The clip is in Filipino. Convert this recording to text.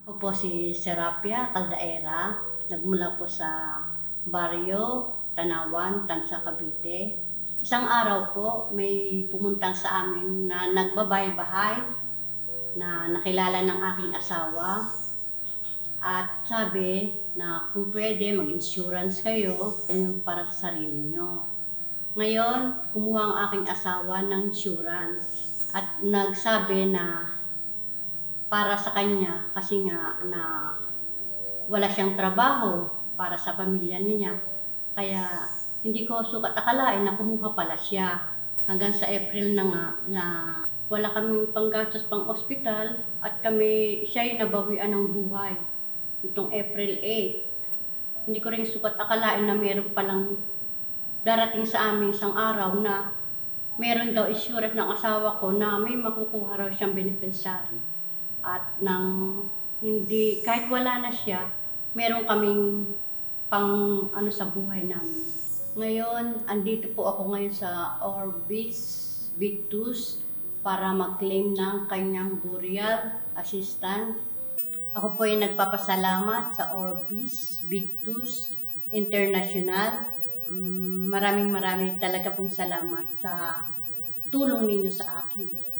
Ako po si Serapia Caldaera, nagmula po sa Barrio, Tanawan, Tansa, Cavite. Isang araw po, may pumunta sa amin na nagbabahay-bahay na nakilala ng aking asawa. At sabi na kung pwede mag-insurance kayo yung para sa sarili nyo. Ngayon, kumuha ang aking asawa ng insurance at nagsabi na para sa kanya kasi nga na wala siyang trabaho para sa pamilya niya. Kaya hindi ko sukat akalain na kumuha pala siya. Hanggang sa April na nga na wala kaming panggastos pang ospital at siya'y nabawian ng buhay. Itong April 8. Hindi ko rin sukat akalain na meron palang darating sa amin isang araw na meron daw insurance ng asawa ko na may makukuha raw siyang beneficiary. At hindi, kahit wala na siya, meron kaming sa buhay namin. Ngayon, andito po ako ngayon sa Orbis Victus para mag-claim ng kanyang burial assistant. Ako po ay nagpapasalamat sa Orbis Victus International. Maraming talaga pong salamat sa tulong ninyo sa akin.